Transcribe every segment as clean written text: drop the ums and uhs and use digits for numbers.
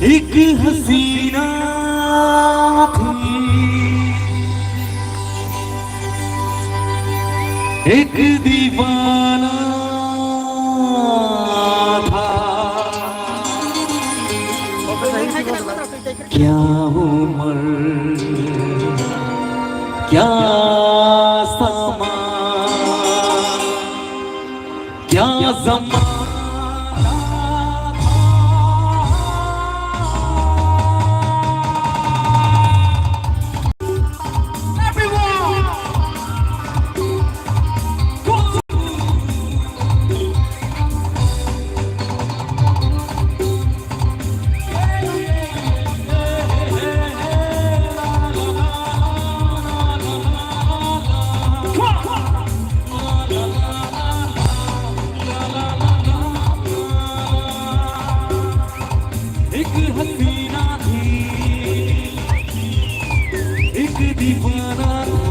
एक हसीना थी, एक दीवाना था। क्या उम्र, क्या समा, क्या ज़माना हसीना थी, एक दीवाना था।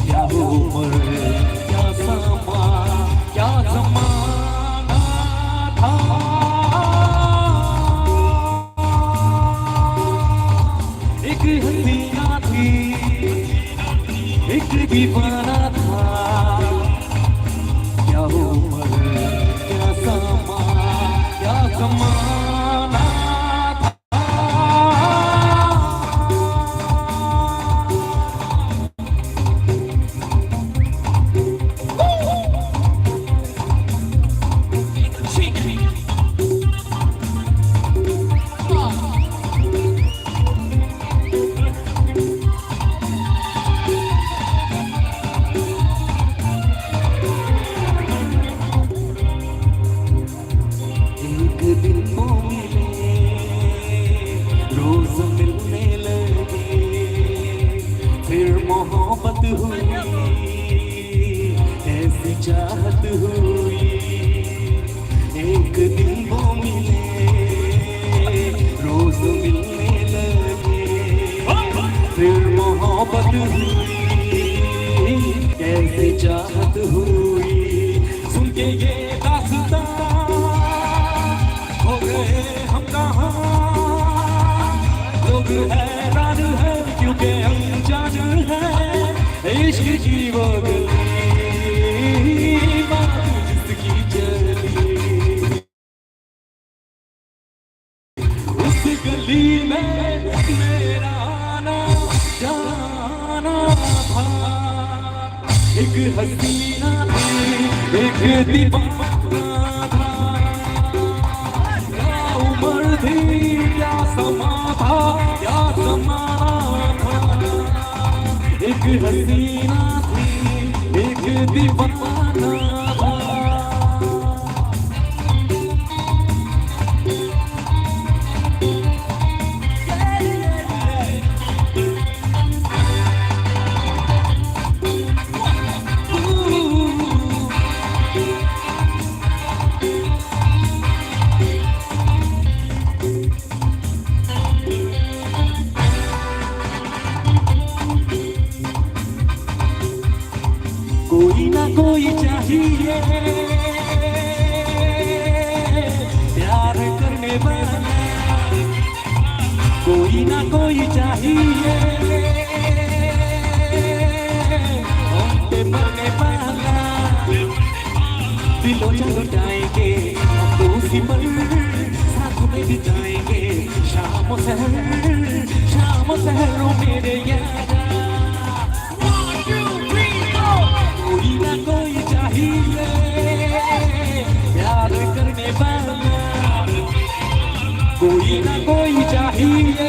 क्या उम्र, क्या समा, क्या ज़माना था। एक हसीना थी, एक दीवाना था। क्या उम्र, क्या समा, क्या ज़माना था। एक दिन वो मिले, रोज मिलने लगे, फिर मोहब्बत हुई, ऐसी चाहत हुई। एक दिन वो मिले, रोज मिलने लगे, फिर मोहब्बत हुई, ऐसी चाहत हुई। सुन के ये दास्तां हो गए हम कहाँ, लोग हैरान है क्योंकि अनजान है। इश्क की वो गली, बात जिसकी चली, उस गली में मेरा आना जाना था। एक हसीना थी, एक दीवाना था। क्या उम्र थी, क्या समा था, क्या ज़माना था। एक हसीना थी, एक दीवाना था। कोई ना कोई चाहिए प्यार करने वाला, कोई ना कोई चाहिए हम पे मरने वाला। दिलों लुटाएंगे हम तो उसी पर, साथ में बिताएंगे शाम शहरों मेरे यार। कोई ना कोई चाहिए प्यार करने वाला, कोई ना कोई चाहिए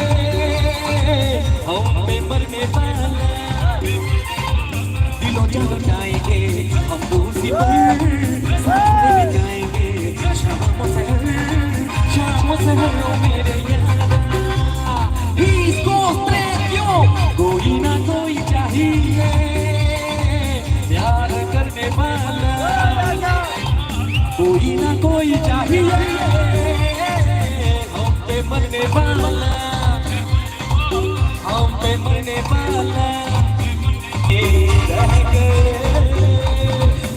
हम पे मरने वाला। दिलों लुटाएंगे हम तो उसी पर, साथ में बिताएंगे शाम शहरों मेरे यार। कोई ना कोई चाहिए प्यार करने वाला, कोई ना कोई चाहिए हम पे मरने वाला, हम पे मरने वाला। रह गए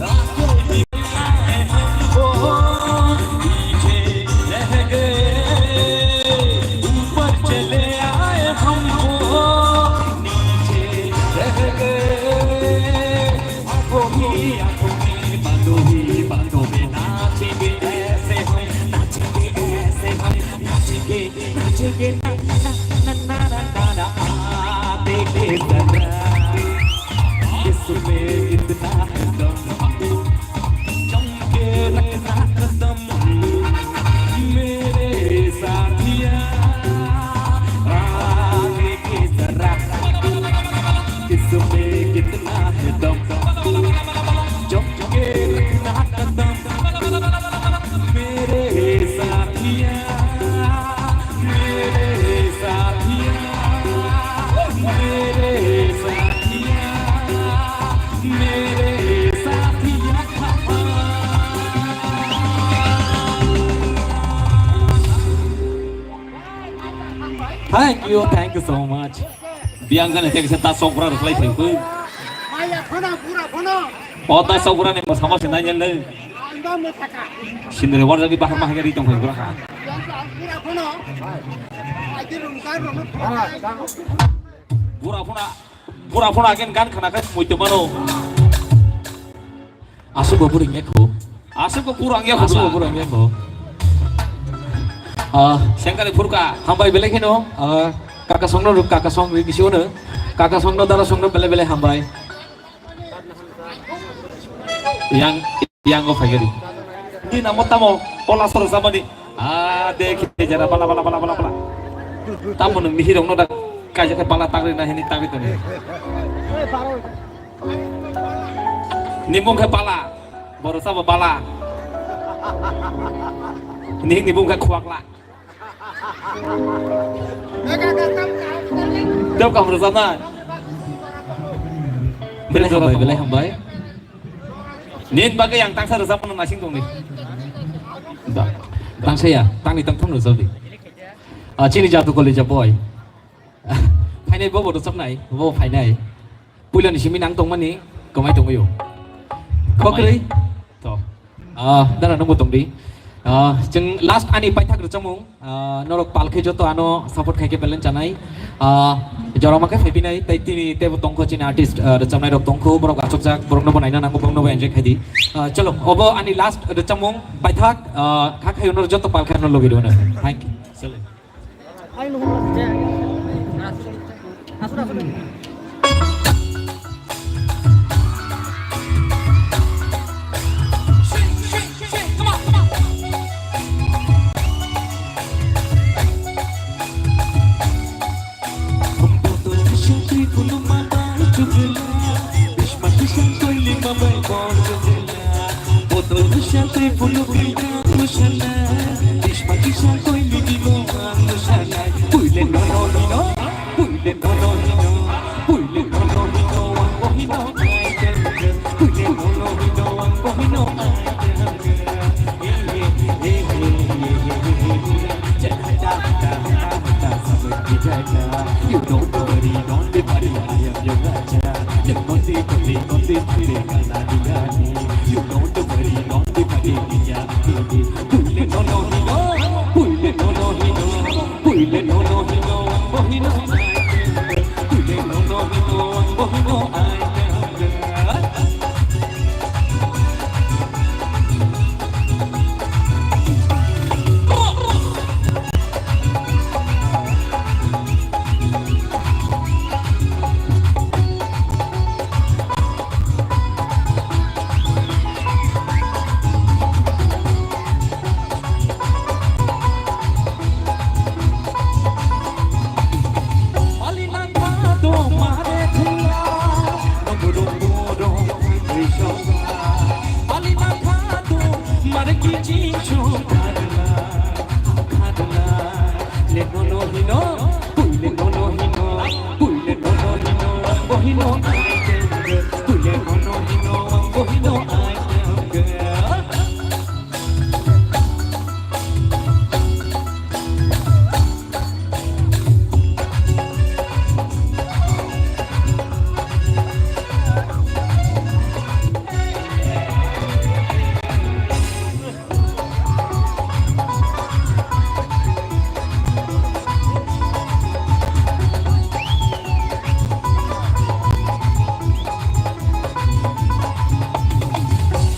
रातों की हमको पीछे रह na na na na na देखे जरा इसमें कितना है दम चमके रखना कदम मेरे साथिया देखे जरा इसमें कितना है दम चमके रखना कदम मेरे साथिया मेरे साथिया मेरे साथिया मेरे साथिया thank you so much biangkan hete kese ta sokra ruklai thai pui maya phona pura phona ota sokra ne ma sama sinai jan le anda me thaka sindre war jagi bahar mahagari tong phai pura kha pura phona aji rumkar rom pura phona agen gan khana kai muitu mano asu go pura ngek ho asu go pura ngek ho sengkali purka hambai bele kino kakak songno kakak song ri kisione kakak songno dara songno bele hambai yang go fagari ni namo tamo pola sor samani dekhe jara pala tamo nang mihirong no da kaja ke pala tagri na hini tagri to ni mong ke pala boro sa pala ni mong ke khuak la đâu cầm được ra beli hambai nin bagai yang tang sa được ra masing tong ni tang saya tang ni tang thong được đi chini jatuh college boy phải này vô được sắp này vô phải này bây lần chỉ mình nắng tông mà ní có mấy tông yêu có cái đấy đó là nó một tông đi chừng last ani pai thak trong mong norok palkhe joto ano support khai ke belen janai jorama ke febi nai tai tini te tongko chin artist chamnai rok tongko borok achok jak borok no banai na nango borok no enjoy khai di chalo obo ani last chamong pai thak kha khai unor joto palkhe no logi dona thank you chalo ai no je asura You don't worry, don't be worried, I am your Raja. You don't be worried, don't be worried, Kanadiyani. You don't worry, don't be worried, ya baby. Puile no no he no, puile no no he no, puile no no he no, oh he no I can. Puile no no he no, oh he no I can.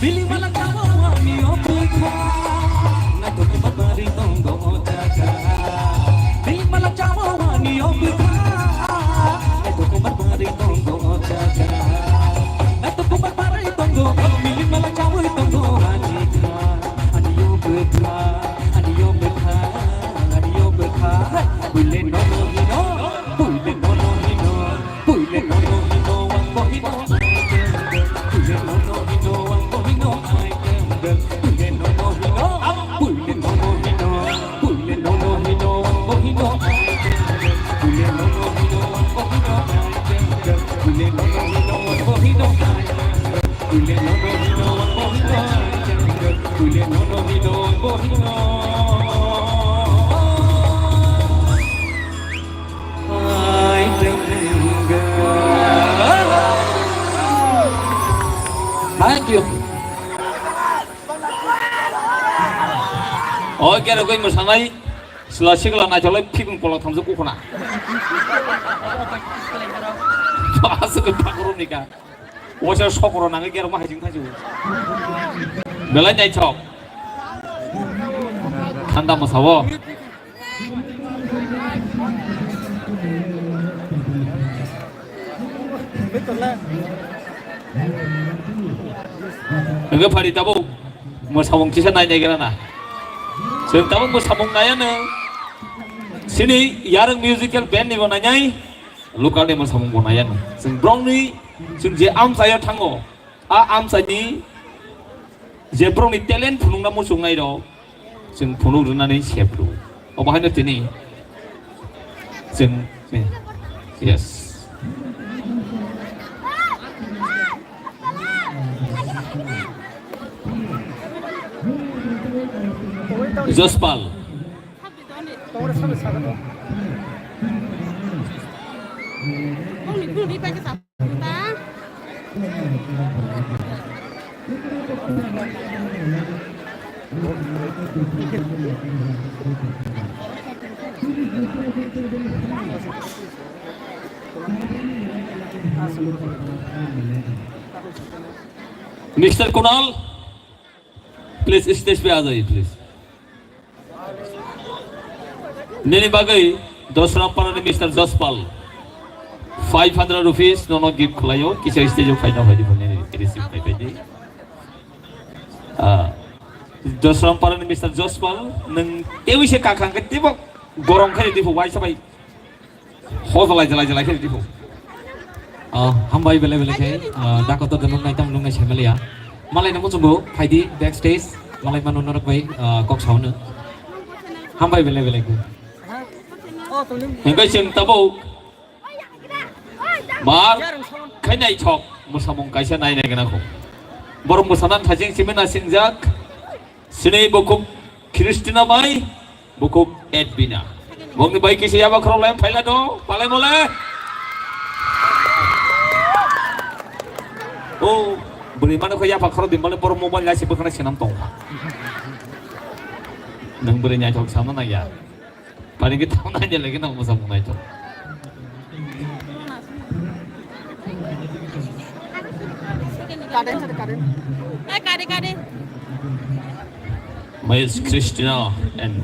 Billy Pule no no hino bohino janga Pule no no hino bohino Ai janga Thank you. Ôi cái đầu tiên mà sáng nay là xích là này cho lấy phim củaเราทำสักกูขนาดฟ้าสึกพักรุ่นนี้กันว่าจะชอบเราหนังไอ้แกเรามาให้จริงท่าจูเดี๋ยวแล้วใจชอบทันดำมาสาวเดี๋ยวพอดีตาบุมาสาวงที่ฉันนายใจกันนะซึ่งตาบุมาสาวงนายนะsini yarang musical band ni bona nyai lokal ni masam bona yan sing brong ni sing je am saya thango a am sa ni je brong ni talent phunung na musung nai ro sing phunung runa ni sepru oba hana tini sing yes Jospal Mr. Kunal, please stage पे आ जाइए please. Nini bagai dosram para Mr. Jospal 500 rupees nono gift khulayo kisa stage jo faida bhai bhane receive kai pai dosram para Mr. Jospal nang tewi se kakang ke tibo gorong khari difu wai sabai hojalai jalai khari difu hambai bele bele kai dakoto ganung nai tam nung nai semelia malai namu jumbo phaidi backstage malai manu norak bai kok sauna hambai bele bele ku Hingga sing tabu mar kanyai chok musamong kaisa nai nai kana ko borong musanan thajing simena singjak sini bokuk Kristina bai bokuk Edbina mongni bai kisi aba khro lem phaila do palai mole oh beli mana ko ya pa khro di mole borong mobile la sibuk kana sinam tong nang beri nya chok sama na ya paling kita nanya lagi nak masa mulai tu. Kade. Miss Christina and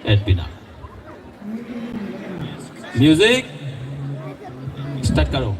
Edbina. Music, start karo.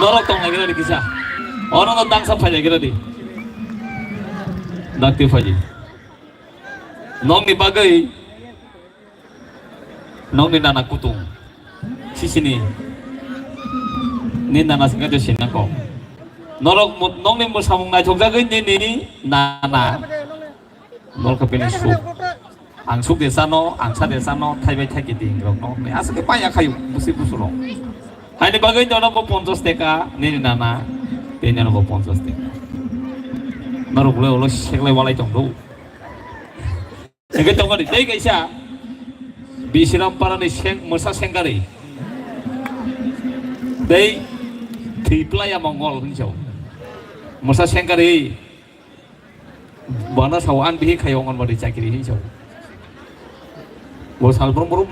Norok tong lagi di kisah. Orang tu tangsa fajar kira di. Dakti fajar. Nong ni bagai. Nong ni nana kutung. Sisi ni. Ni nana singa jo sina ko. Norok nong ni bersamung na jogja gini ni nana. Norok kepini su. Ang suk desa no, ang sa desa no, thai bai thai kiti ngrok no. Ni asal kepaya kayu busi busuro. Hai ni bagai jono ko 50 teka ni nana. Tenya no ko 50 teka. Norok le ulo seklai walai jongdo. Ege tongari dei kaisa. Bisiram parani seng mersa sengkari. Dei triplaya mongol hinjau. Mersa sengkari. Bana sawan bihi khayongan badi cakiri hinjau. Bosal burum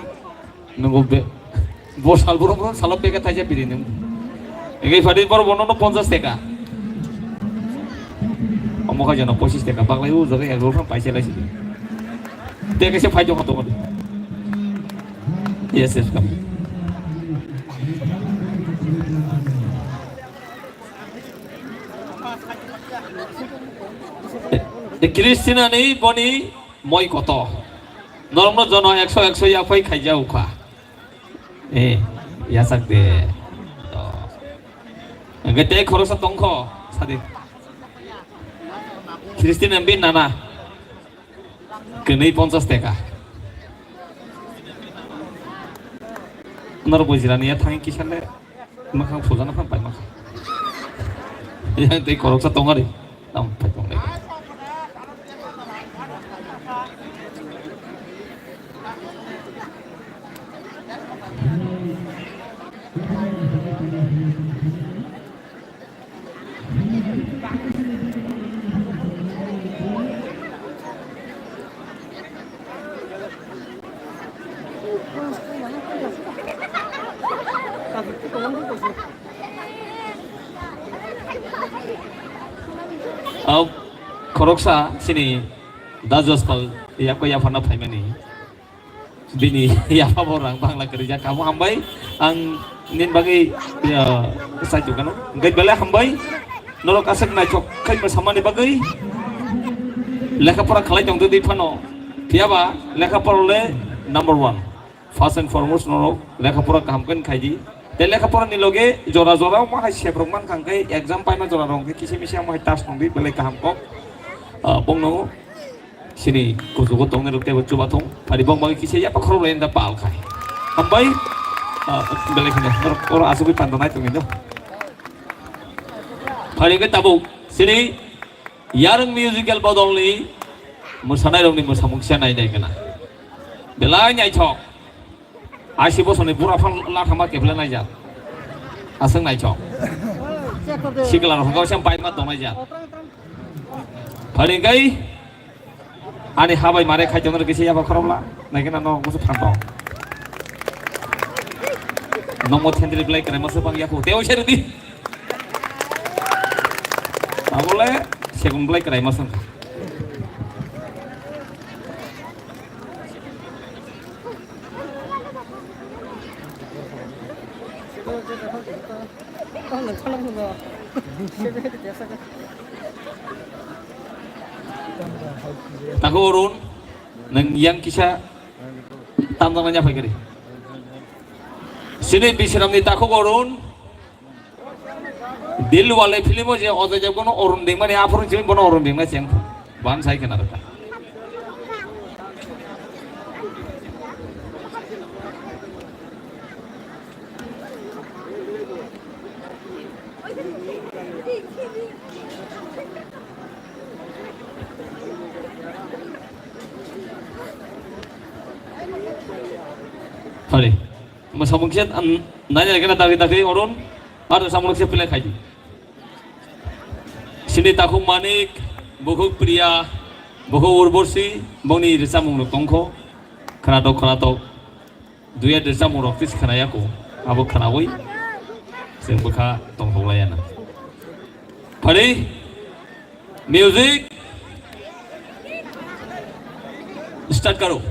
nunggu be. Bosal burum salop bega taja biri nunggu. Ege fadin por bono no 50 teka. Omo ka jana 25 teka baklai u joge ya gurang paise lai sini. Dia kasi phai jong hatung. Yes, yes, come. Kristina ni boni moi koto. Normal jono 100 ya phai khai jau kha. Ya sakde. Ngete khoros tongkho sadi. Kristina bin nana. Kenai 50 teka. Nor bujirani ya thangi kisane makang phujana phan pai makang. Yang tei korok sa tongari. Tam pai tong lagi. Koroksa sini dajos pal ya ko ya fana phaimani bini ya orang bangla kerja kamu hambai ang nin bagi ya saju kana ngai bala hambai nolok asak na chok khai bersama ni bagai lekha pora khalai jong di phano piaba lekha pora le number 1 first and foremost nolok lekha pora kamken khaiji te lekha pora ni loge jora jora ma hai sebrokman kangkai exam pai ma jora rong kisi misi ma hai tas nong di bele kaham kok bongno sini kusuko tong neruk tebo coba tong padi bong bagi kisah ya pakro lain da pal kai ambai balik ni orang asubi pantanai tong itu padi ke tabu sini yarang musical bodoli musanai dong ni musamung sianai dai kana belai nyai chok asi bosone pura fan la khama ke belan aja asang nai chok sikla ro kau sampai ma tong aja Paling ani habai mare khai jono kisi apa koromla naikena no musuh pantong nomor tendri blai kena masuk pang yaku teo sherudi boleh segun blai kena masuk Tahu urun, neng yang kisah tantangannya apa kiri? Sini bisiram ni tahu urun, dil wale film aja, oda jab kono urun deng mana apa urun cuma kono urun deng mana siang, bahan saya kena rata. Hari, masa mungkin nanya kena tadi orang ada sama manusia pilih kaji. Sini tahu manik, buku pria, buku urborsi, boni desa mungkin tongko, keratok, dua desa mungkin office kerayaku, abu kerawai, sembuka tongko layana. Hari, music, start karo.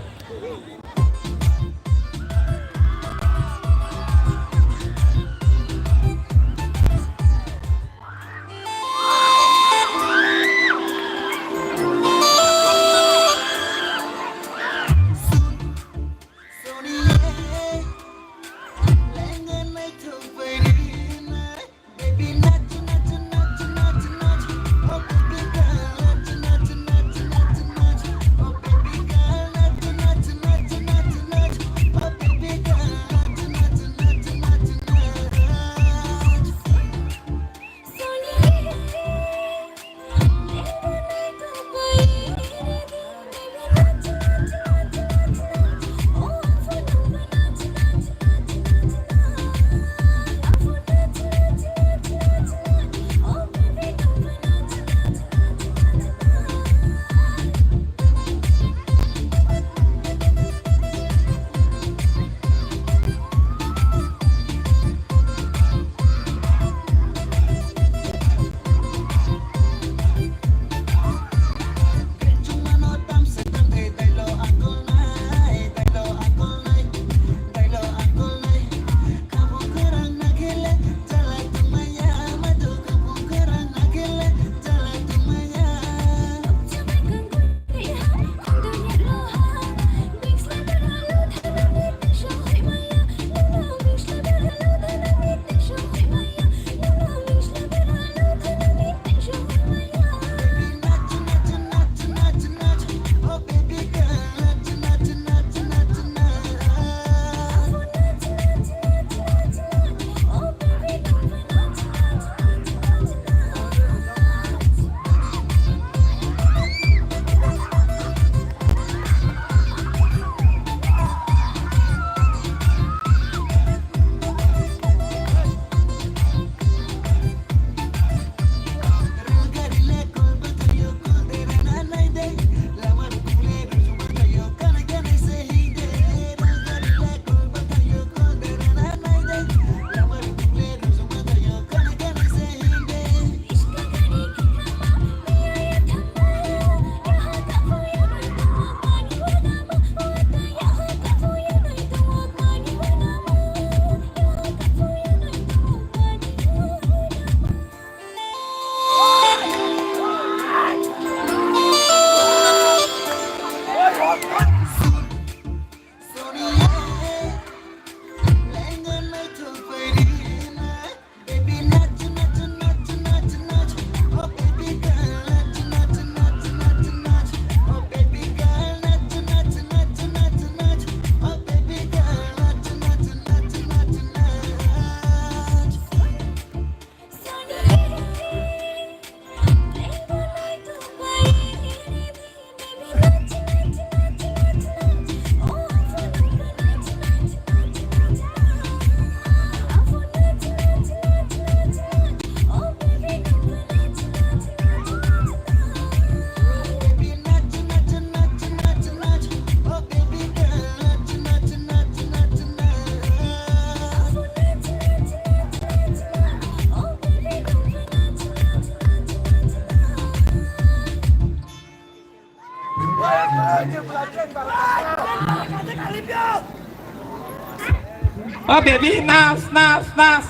baby nas nas nas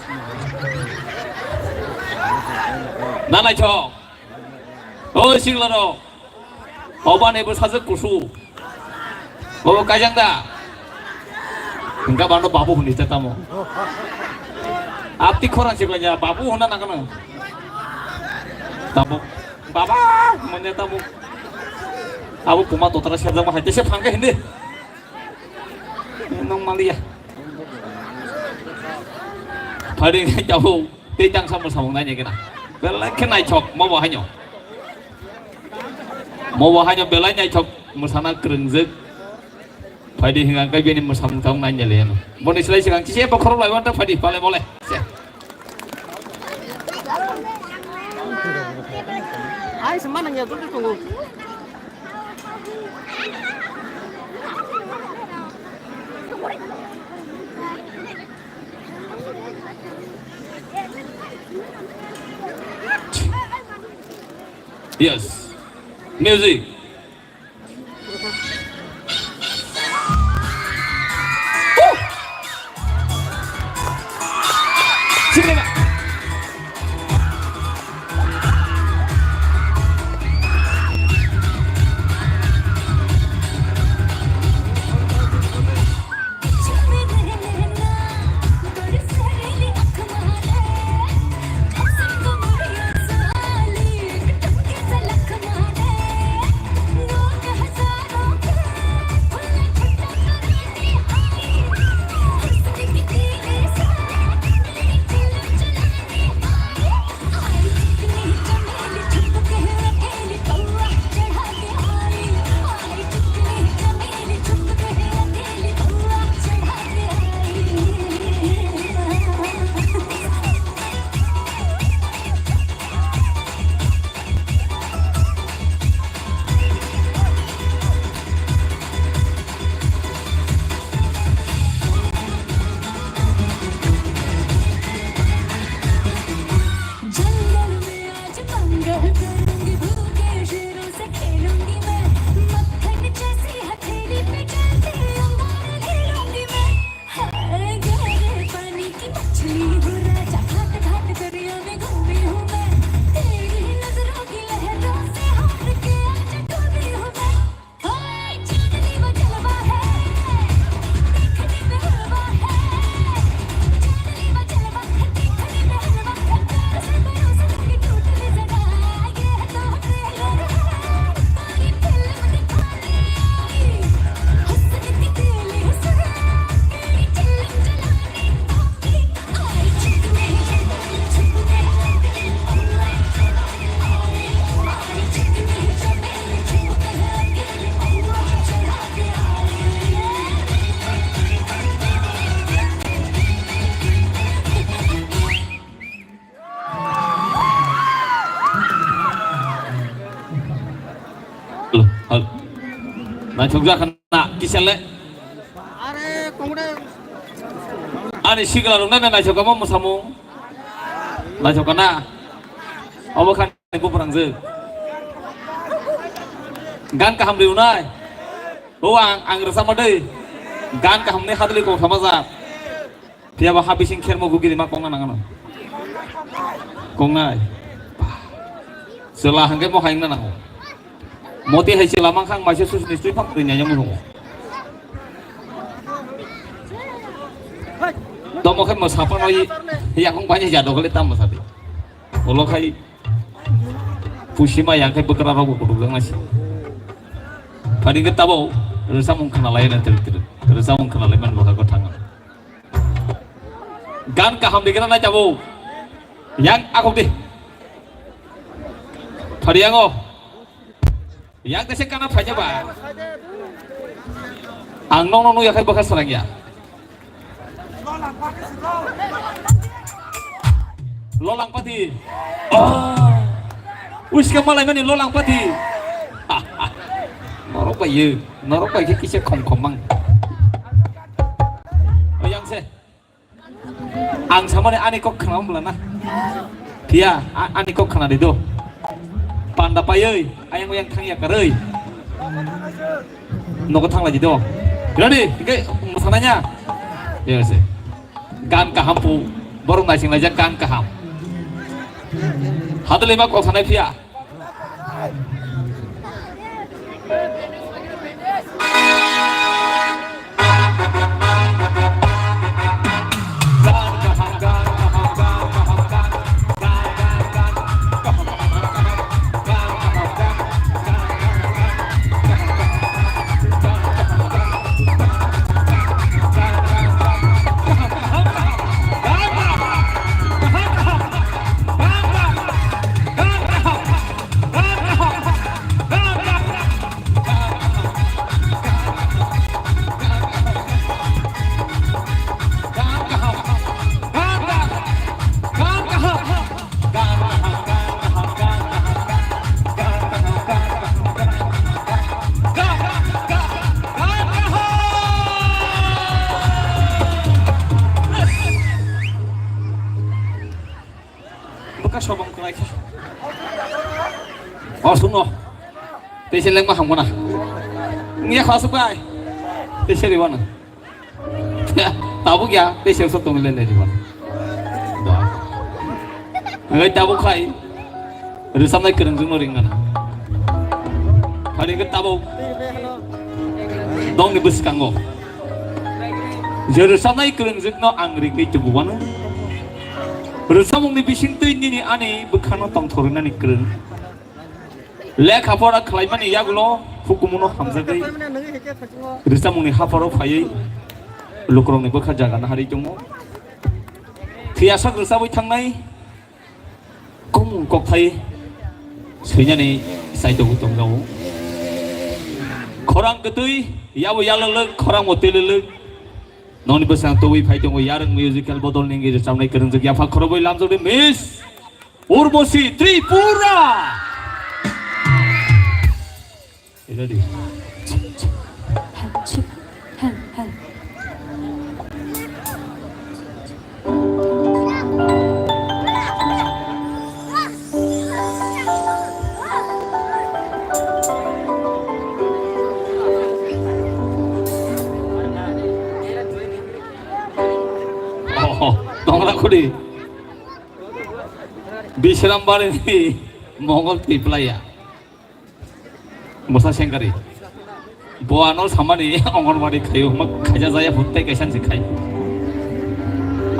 나来쳐 싱러로 어반에브 사적 구수 가장다 enggak bano babu hundi tetamu apti koran sebenarnya babu huna nakana tamu baba manya tamu abu kuma totara siapa mah hati siapa angke hindi nong malia paling jauh tejang sama sama nanya kena belai kena cok mau hanya belanya cok musana kerengzek Fadi hingang kay bini masam taong nanya le ano. Mo ni sila sigang siya pa korol lawan ta Fadi pale mole. Ay semana nya tunggu. Yes. Music. Nah juga kena kisah Are kongre ani sigla rung na coba mau musamu na coba na awo kan ko perang ze gan ka hamri unai ang resama dei gan ka hamne hadli ko samaza pia ba habising kher mo gugi ma kong na kong nai selah hangke mo haing na nang moti hai sila mangkang masih sus ni pak rinya mu tomo kan mo sapa noi ya kong banyak jado kali tam sabi olo kai Fushima yang kai bekerja ragu kudu ngasih paling kita bau terus mung kenal lain terus mung kenal lain man bakal tangan gan kaham dikira na jabo yang aku deh pariango yang tesek kana aja ba ang nong ya kai bakal serang ya lolang pati wis kamalai mani lolang pati norok bayi kisah kong-komang yang se ang sama ni ani kok kenal belana dia ani kok kenal itu panda payoi ayang yang tang ya karei Noko thang lagi dong. Ready? Oke, sananya. Yes. Gan kaham pu. Borong nai sing laja gan kaham. Hadu lima kok sanai pia. Bekas sobong kelai. Oh suno. Tesi leng mah hamuna. Ngia khas bai. Tesi di mana? Tahu ya? Tesi usut tong len di mana? Wah. Ngai tahu kai. Rusam nai kereng jung ringan. Hari ke tahu. Dong ni bus kanggo. Jadi rusam nai kereng jung no angri kai tu buana. Rusam ni bising tu ini ani bukan tong thorina ni kereng. Lek hafora kelaiman ni ya gulo hukumuno hamzagai. Rusam ni hafora fayai. Lukrong ni bukan jaga hari jumo. Tiasa rusam itu tangai. Kong kok thai. Sebenarnya ni saya tu tong kau. Korang ketui, ya bu ya lelek, korang motel lelek. Noni besang tu wifi tu yarang musical botol ni gitu sampai kereng segi apa korang lam tu Miss Urmosi Tripura. Ini dia. Tongrak kudi, Bisram bari ni Mongol tiplaya, Musa Sengkari, Boano samani Ongon bari kayu mak kaja saya putih kesan sekai,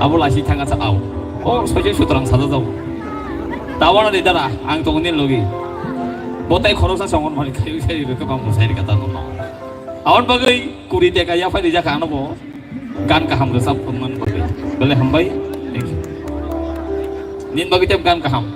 Abu lasi tangga sakau, oh soalnya sutrang satu tahu, tawana di darah, angtong ni logi, botai korosan Ongon bari kayu saya itu kamu saya dikata nono, awan bagai kuri dia kaya apa dia kan nopo. Gan kaham resap pemen bagai, boleh hambai, nin bagi tiap gan kaham.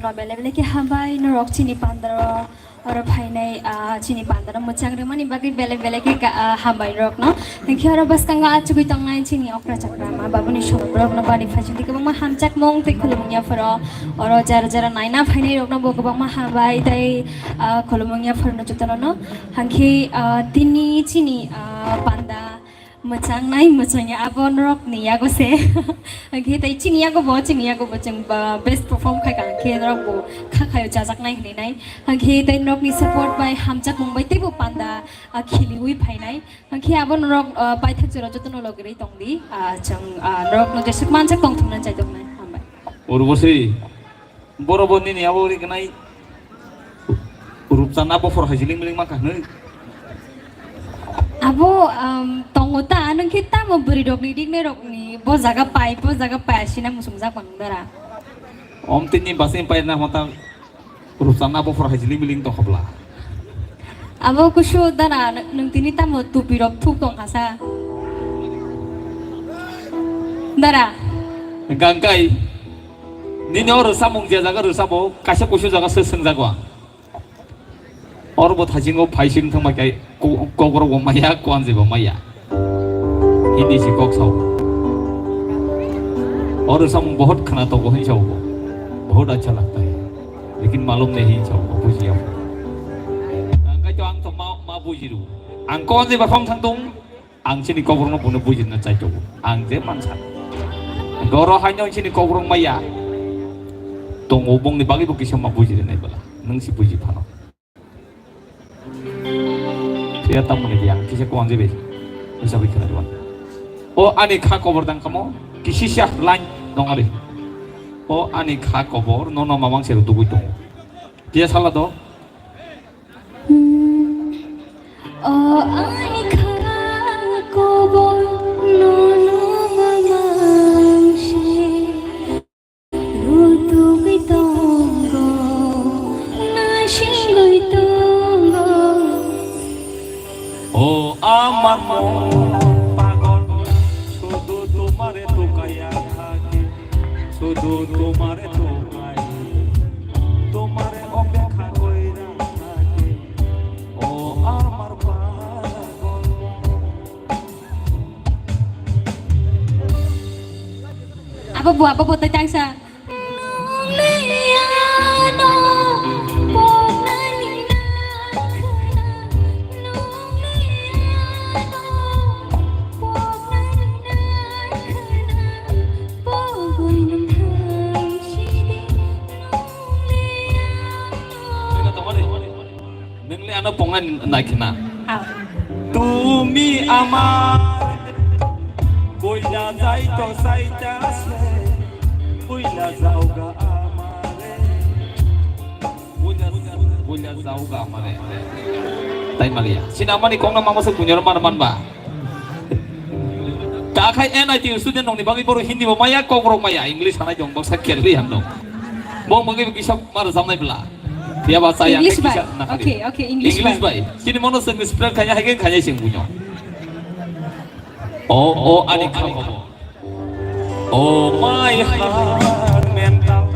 न बेले बेले के हाबाय नरक चिनी पान्दर और फाइनै चिनी पान्दर मोचाङ रमनि बागै बेले बेले के हाबाय रक न नखि और बस कंगा आचुगै तंगाय चिनी अक्रा चक्रामा बाबुनि सर रक न बानि फाइसिदि गोबां मा हामचाक मं तै खुलुमनिया फर और जार जार नायना फाइनै रक न बो गोबां मा हाबाय तै खुलुमनिया फर न जतन न हांखि तिनि चिनी पान्दा मोचाङ नाय मोचाङया आबन रक नियागो से हांखि तै चिनियागो बो जों बेस्ट परफॉर्म खायगा हांखि रक बो खाखायो जाजाक नाय हनेनाय हांखि तै रक नि सपोर्ट बाय हामचाक मंबाय तैबो पान्दा खिलिउइ फाइनाय हांखि आबन रक पाइथाक जरा जतन लगरै तंदि जों रक न जेसक मानचाक तंथुमना चाइदोंनाय हामबाय उरबसै बरबनि नियाबो रिगनाय रुपसाना buffer हाजिलिं मिलिं माखानो abo tongota anong kita mo beri dog ni digne rok ni bo jaga pai asina musungja pangdara om tinni basin pai na mata rusana bo for hajili miling to khobla abo kusho dara nung tini ta mo tupi rok thuk tong hasa dara gangkai ni no rusamung je jaga rusabo kasya kusho jaga seseng jagwa और वो थाजिंगो फाइसिंग थमा के कोगरो वो माया कौन से वो माया हिंदी से Coke Sao और सब बहुत खाना तो वही चाहो बहुत अच्छा लगता है लेकिन मालूम नहीं चाहो बुझी आओ अंका जो अंग तो मा बुझी रू अंग कौन से बफाम थंग तुम अंग से नि कोगरो पुनो बुझी न चाहे चाहो अंग से मानसा गौरव हाइनो से नि कोगरो माया तो ngobong ni bagi buki sama buji ni bala nang si buji phano dia tamu ni dia kisah kuang je bes bisa bikin doang oh ani kha cover dang kamu kisi syah line dong ari oh ani kha cover nono mamang seru tu itu dia salah do oh ani kha cover nono mamang seru tu itu oh amar pagon sudu tumare tu kaya thake sudu tumare tu kaya tumare opekha koira thake oh amar pagon apa buat tangsa ano pongan nakina tumi amar boila jai to sai jase boila jauga amare boila jauga amare tai malia sinamani kong na mama sa punya man ba kakai NIT student nong ni bagi boro hindi mo maya kong rong maya English hanai jong bang sakir li ham dong bong bagi kisah mar samnai bela dia bahasa yang English by okay English by sini mono sing spread kanya hagen kanya sing punya oh adik kamu oh my heart mental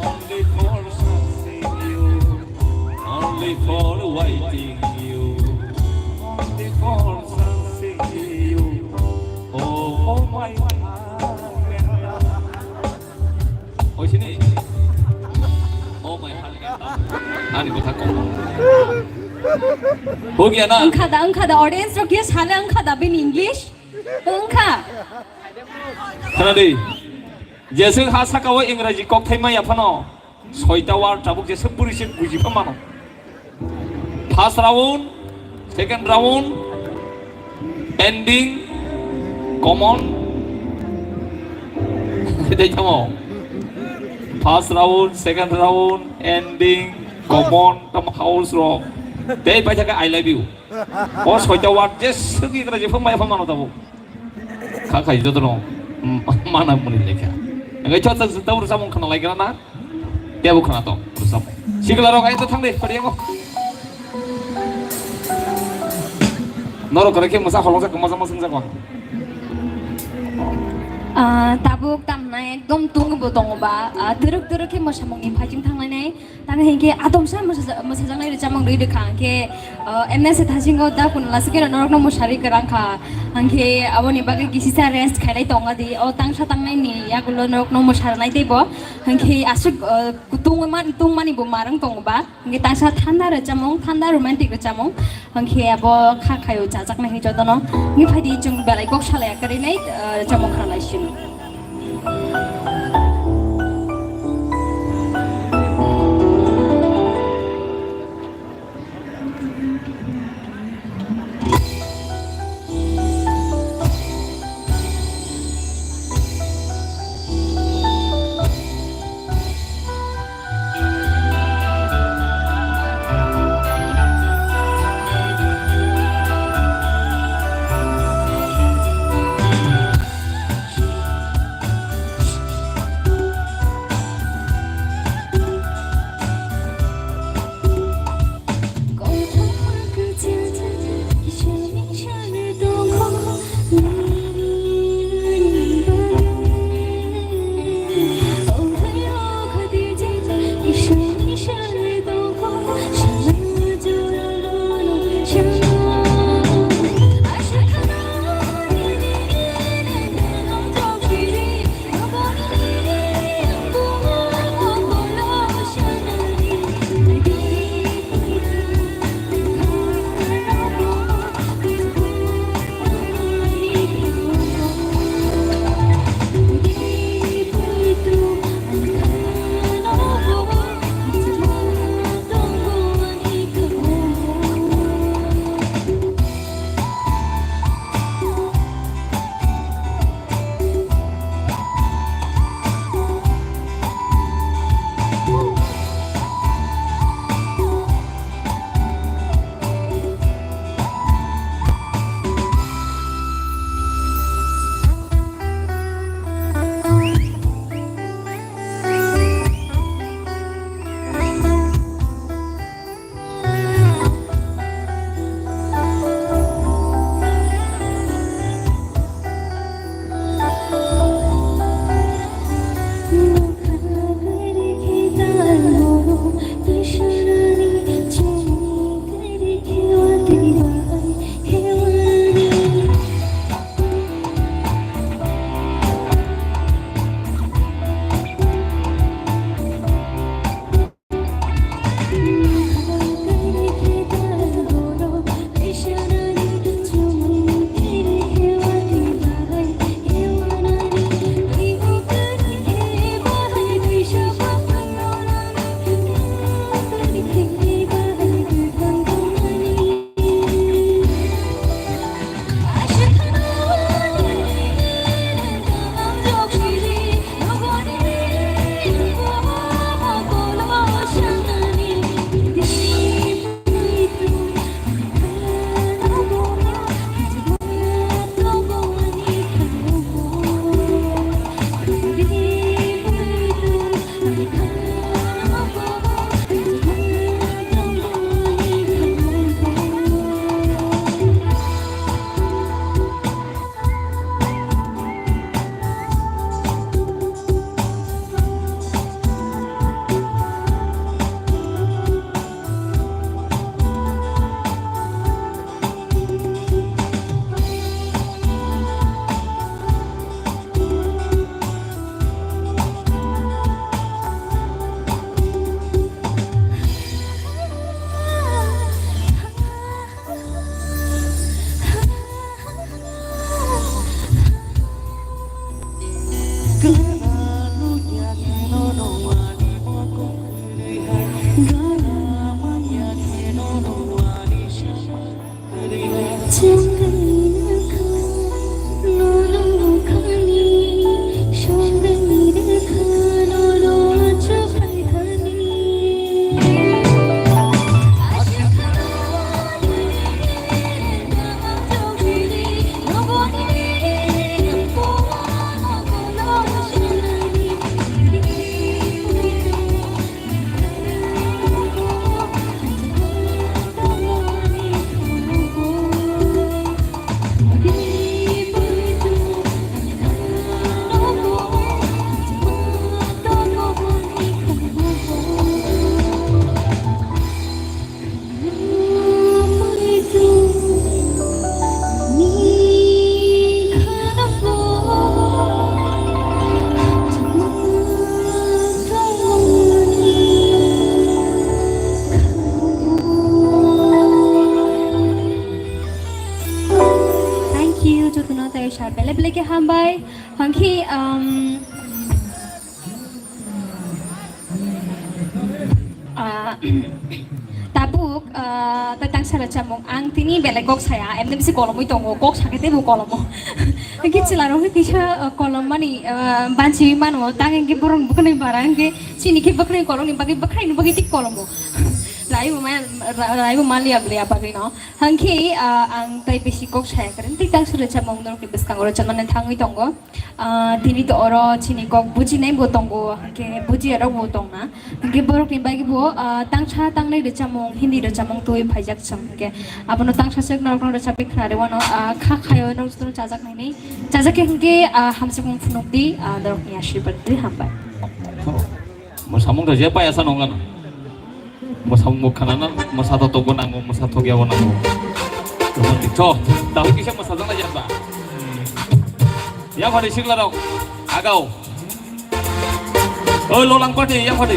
only for something you only for waiting you only for something you oh my heart mental oh sini oh my heart ani kotha kom ho gaya na angka da audience ro kiya sale angka da bin English angka kana dei jese hasa ka wo इंग्रजी kok thai ma ya phano soita war tabuk jese puri se buji phamano first round second round ending common dei chamo first round second round ending common tam house rock dei pai thaka I love you or soita war jese ki इंग्रजी phamai phamano tabuk kakai itu dong mana muni lekha ngai chot sa tau samong khana lai kana na dia bukan atau rusam sigla rok ai to thang de pari ngo noro kare ke masa holong sa kama sama sung sa ko tabuk tam nai एकदम तुंगबो दङबा दरक दरक के मोसामंनि fighting थांलायनाय ताने हेंके आदमसा मोसाजांनाय रिचामंग दै खांके MS थासिंगो दा कुनलास के नरक न मोसारि करांखा हांके अबनि बागे गिसिसा रेस्ट खाइलाय दङ दि अ तांसा तांनायनि यागुलो नरक न मोसारनाय दैबो हांके आसु तुंगमानि बो मारं दङबा हांके तांसा थान्दा रिचामंग थान्दा रोमान्टिक रिचामंग हांके अब खाखायो जाजाकनाय हिजो दन नि फाइदि जों बेलाय गक सालाया करिनाय रिचामंग खालायसिन बेले के हामबाय हांखि tabuk tentang syarat jamong ang tini belek kok saya emne bisi kolom itu ngok kok sakit itu kolom kita lalu kita kolom mani banci mano tangan kita burung bukan yang barang ke sini kita bukan kolom ini bagi tik kolom layu mali abli apa gino hangki ang tai bisi kok saya keren tentang syarat jamong dong kita sekarang orang cuman tentang itu ngok tini tu orang sini kok buji nih botong ngok ke buji ada botong na hangki burung ini bagi bu tang cha tang nih jamong hindi jamong tuh pajak cang ke apa nu tang cha sek nol nol capek kena wano kah kayo nol tuh cajak nih cajak yang ke hamsi pun funuk di dorok nih asyik berarti hambat mau samung dah siapa ya sanongan mau samung bukan mau satu togo nangu mau satu gawan nangu coh tahu kisah mau satu aja pak yang pada sih lah dong agau oh lo langkau deh yang pada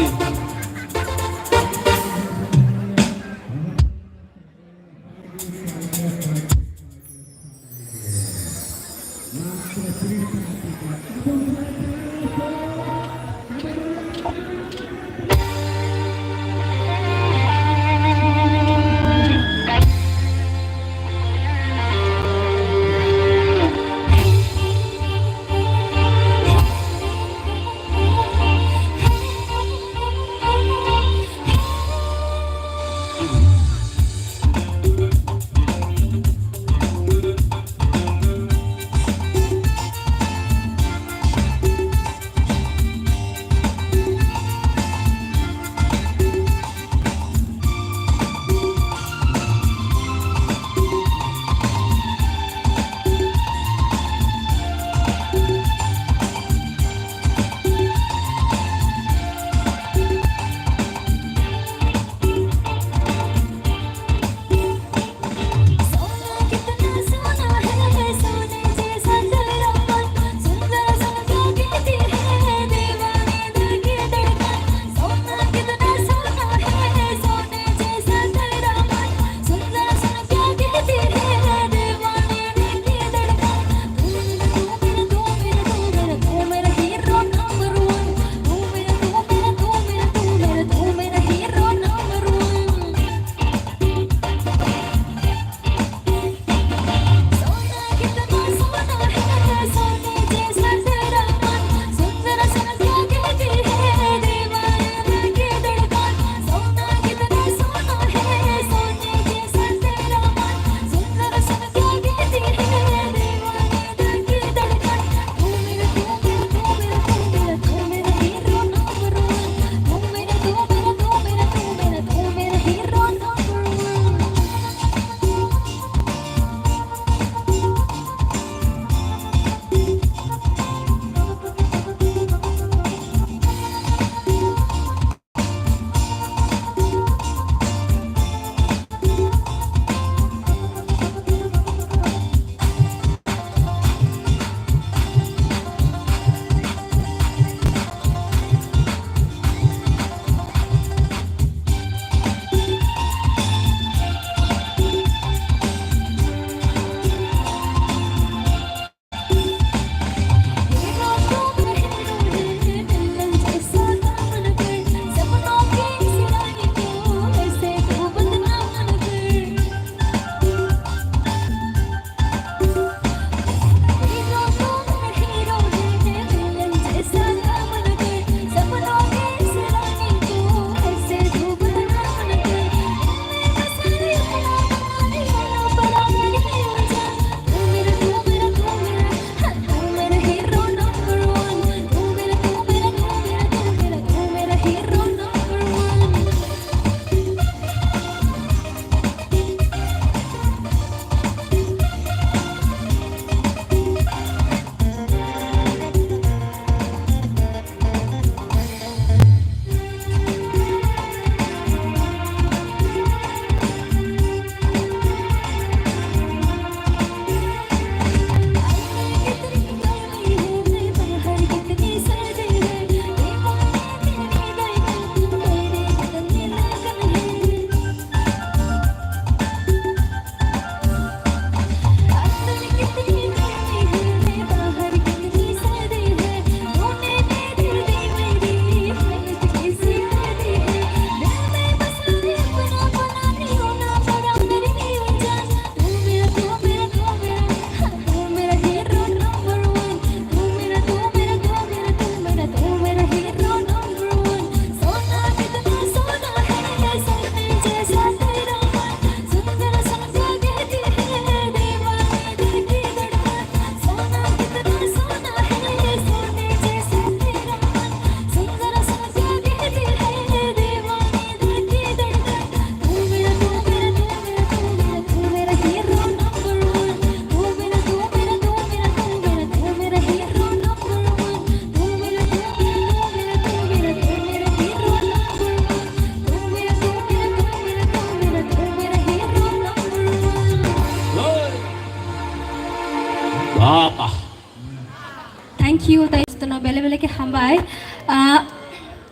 tay tuna bele bele ke hambai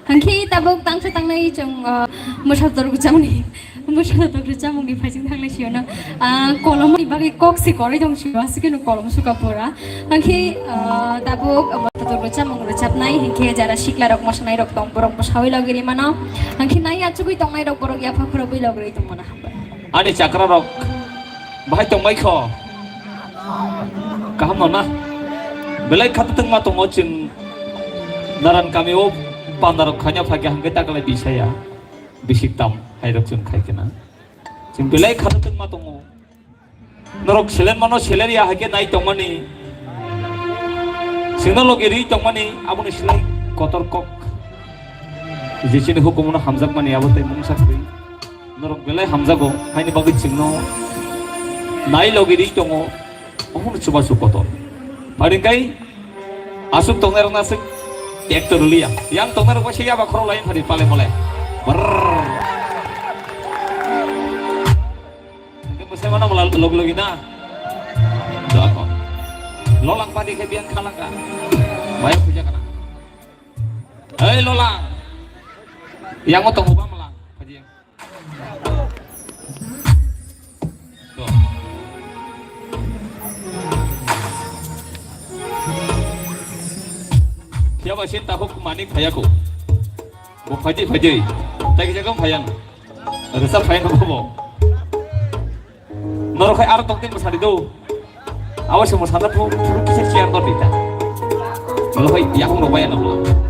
hangki tabuk tangsa tangnai jong musab dor gujamni musab dor gujamni phajing thanglai siona kolom ni bagi kok si kori jong siwa sikinu kolom suka pura hangki tabuk dor gujamung rojap nai hangki jara sikla rok mosnai rok tong borok mosawai logiri mana hangki nai achugui tongnai rok borok ya phakro bai logiri tong mana hambai ani chakra rok bahai tong bai kho kaham nona belai khat tung ma tong oching naran kami o pandarok khanya phagya hangge takalai bisaya bisik tam hairok chun khaikena chim belai khat tung ma tongo norok selen mano seleria hage nai tongmani sinalogiri tongmani abuni silai kotor kok jechini hukumuna hamjak mani abotai mungsakri norok belai hamjago haini bagi chingno nai logiri tongo ohun chuba su kotor paringkai asuk tongner nasik ektor liya yang tongner ko siya ba khoro lain hari pale mole ber ke mese mana log logina do ako lolang padi ke biang khalaka baik puja kana hei lolang yang mo tong ubah malang paji do siapa cinta hukum manik bayaku mau faji tapi jaga bayang resep bayang apa mau norokai arah tongtin besar itu awas semua sana pun kisah cian kau tidak norokai yang mau bayang apa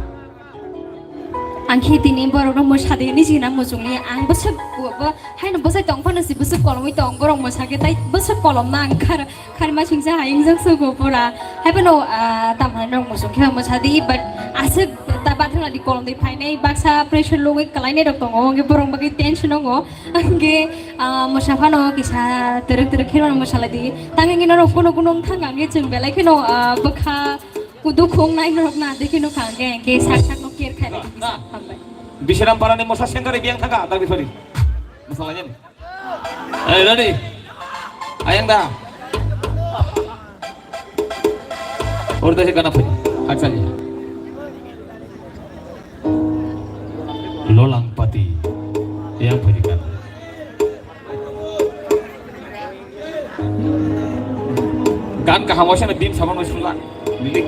angki tini borok no mosade ni sina mosungli ang besok gua hai no besok tong pana si besok kolom itu tong borok mosake tai besok kolom na angkar kar ma singsa haing sak su go pura hai pano tamhan no mosung kha mosadi but asik tabat thla di kolom di phainai baksa pressure loge kalai ne rok tongo nge borong bagi tension ngo angge mosafa no kisa teruk khiro no mosala di tangi no kono kono thanga nge chung belai khino bakha kudukong nai rok na dekhino khangge ke sak no kier khai bisiram parane mosa sengkare biang thaga tar bifari masalahnya nih ayo ready ayang dah urda se kana phai acha ji lolang pati yang berikan kan kahawasan dim sama nusulan milik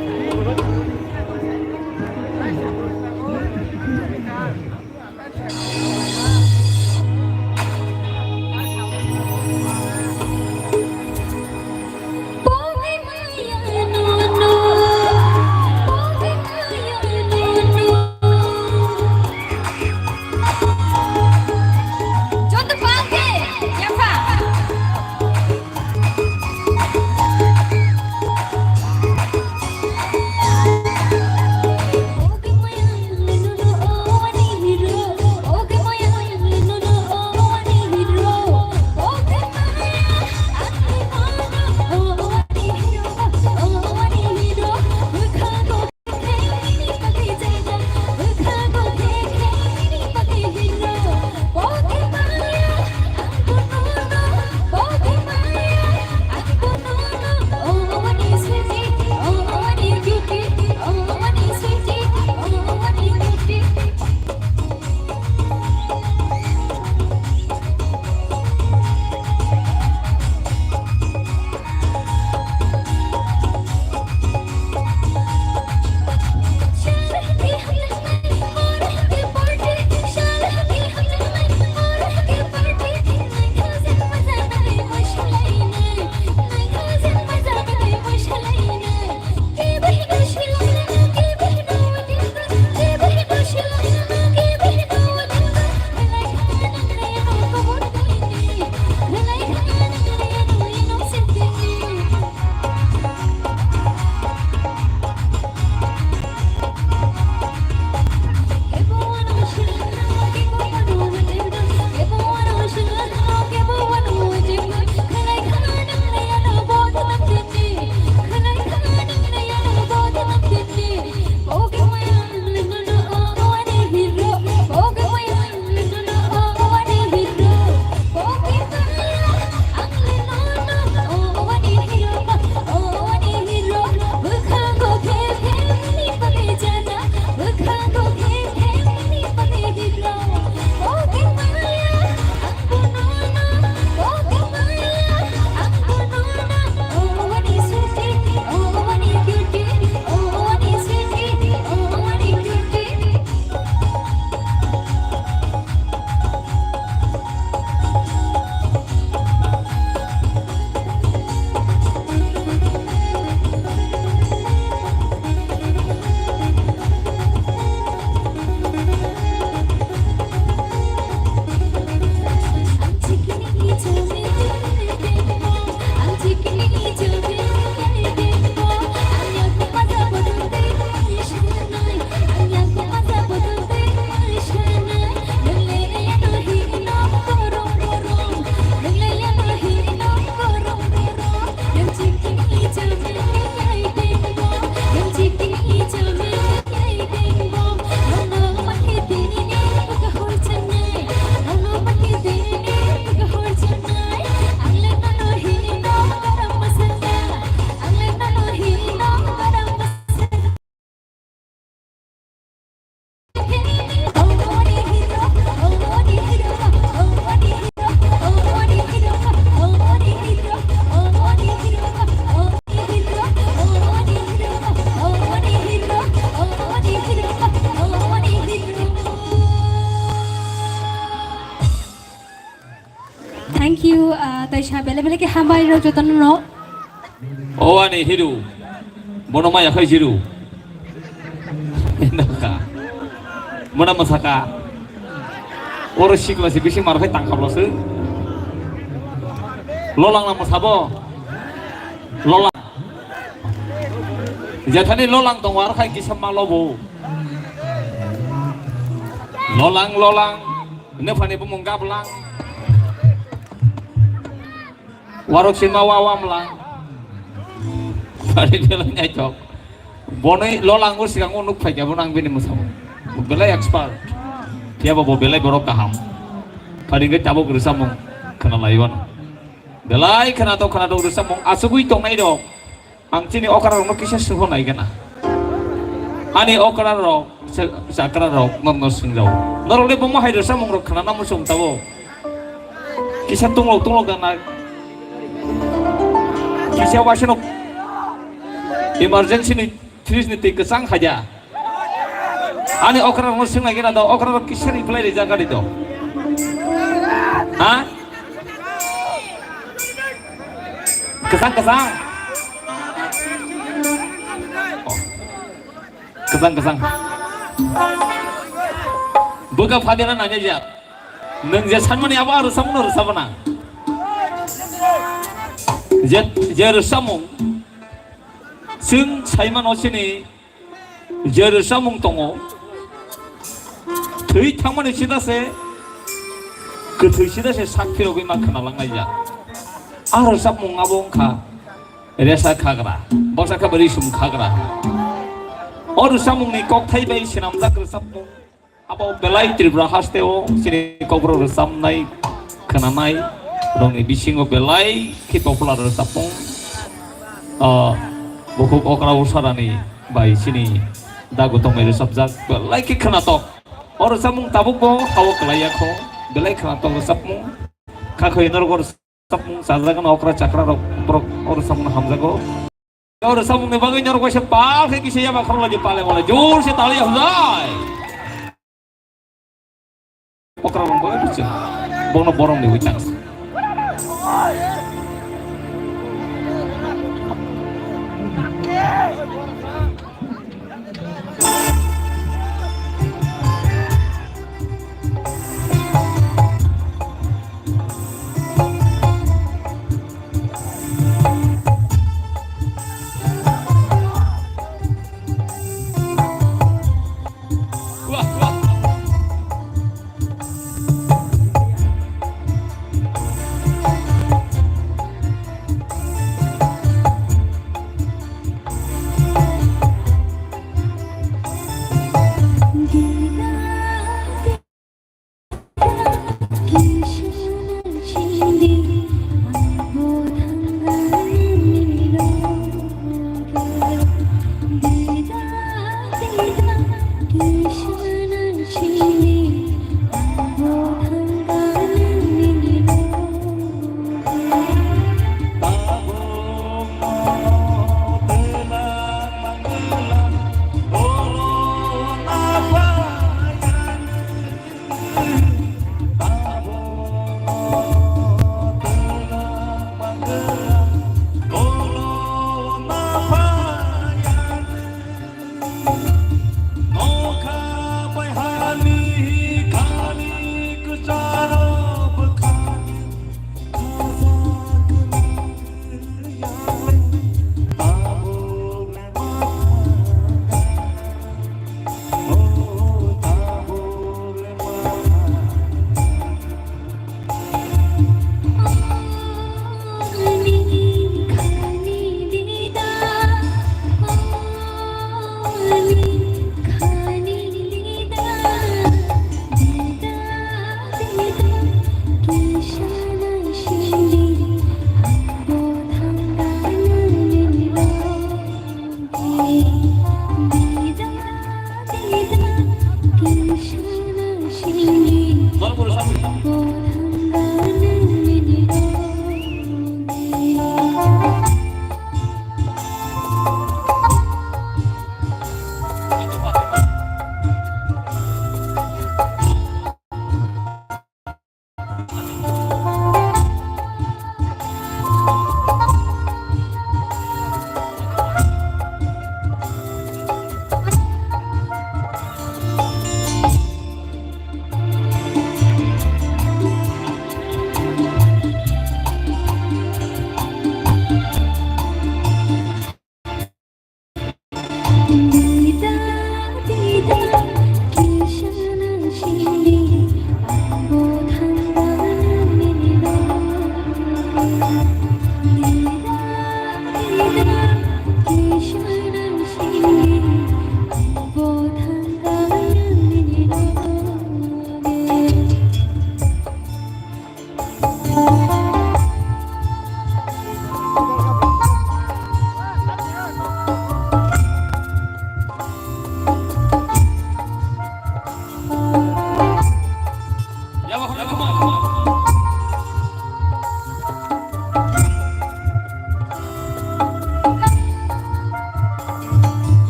taisa bele ke hambai ro jotan ro Oh ani hiru. Bono maya kai jiru. Enaka. Mana masaka. Oro sikla si bisi markai tangkap lo se. Lolang nama sabo. Lolang. Jatani lolang tong war kai kisah malobo. Lolang. Ini fani pemunggah belang. Warok sima wawam lang. Fani dia lang nyajok. Bonai lolang gue sih kangen nuk fajar bonang bini musam. Belai expert. Dia bawa belai borok kaham. Fani gue cabut berusamung kena layuan. Belai kena tau berusamung. Asugui tong nai dok. Angci ni okara nuk kisah suhu nai kena. Ani okara rok. Sakra rok ngosing rok. Norole pemahai berusamung rok kena namun sum tahu. Kisah tunglok kena. Kisah wasinok. Emergency ni tris ni tik kesang haja. Ani okra ngosing lagi nado okra kisah ni play di jaga itu. Hah? Kesang. Oh. Kesang. Buka fadilan nanya aja. Neng jasan mana apa harus sama nang. Jerusalem. Sing Simon Osini Jerusalem tongo. Tui tangmani sidase. 그 드시듯이 사키로기 막히나 랑나이자 아르삽 몽아봉카 레사 카그라 버사카 버리숨 카그라 어르삽 몽니 꼭타이베이 시남자 그르삽몽 아보 벨라이 트리브라 하스테오 시니 코브로 르삼나이 카나나이 롱니 비싱고 벨라이 키포플라 르삽몽 보국 오카라 우사라니 바이 시니 다고통메 르삽작 벨라이 키카나토 어르삽 몽 타복보 하워 클라이아코 belai kena tong sapmu, kakek norgor sapmu, sazakan okra cakra rok or sapmu hamzago, or sapmu ne bagai norgor sepal, kayak kisah bakal lagi paling oleh jur si tali hamzai, okra orang bagai lucu, bono borong di hujan.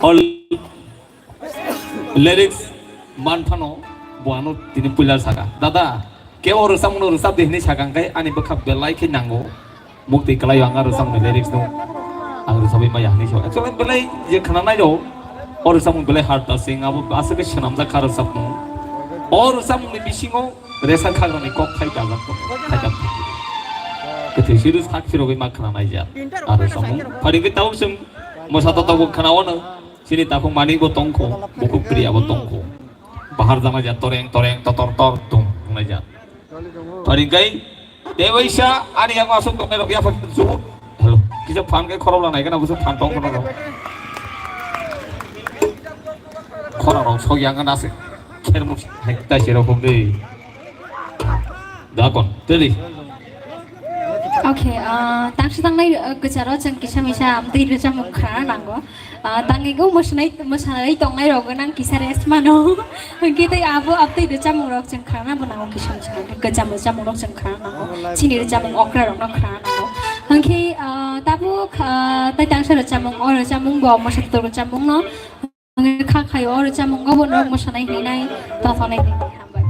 all lyrics manfano buano tini pular saga dada ke orusam urusab dehni sagangkai ani bekap belai ke nango mukti kalai anga rusam lyrics no ang rusabi ma yahni so actually belai je khana nai do orusam belai hard tasing abu asake shanamda kharusam no orusam ni bisingo resa khagrani kok khai dagak to khai dagak kethi sirus khak sirogi ma khana nai ja arusam phari ke taw sum mosato taw khana wona sini tapung mani bo tongko buku kriya bo tongko bahar jama ja toreng toreng totor tor tung ngai ja phari gai dewaisa ani yang masuk ke merok ya faktu halo kita fan ke khorok la nai kana busu fan tong kono khorok sok yang kana se khermu hekta serokom de dakon tadi Okay, tangsi tangnai kecara jeng kisah misah amti reja mukha nanggo. Tangi go musanai tongai rogo nang kisah resmano. Kita abu amti reja murok jeng khana bunang kisah misah kejam reja murok jeng khana nanggo. Cini reja mung okra rong nak khana nanggo. Hangki tabu tai tangsi reja mung or reja mung go musat tu reja mung no. Kha khayo reja mung go bunok musanai hinai tafanai hinai hambai.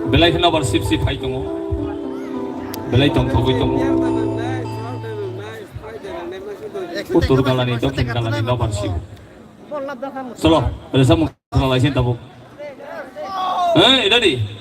belai kena bersip sip hai tongo belai tong thogoi tongo utur kalani dokter kalani no bersip solo bersama kalai sin tabuk ini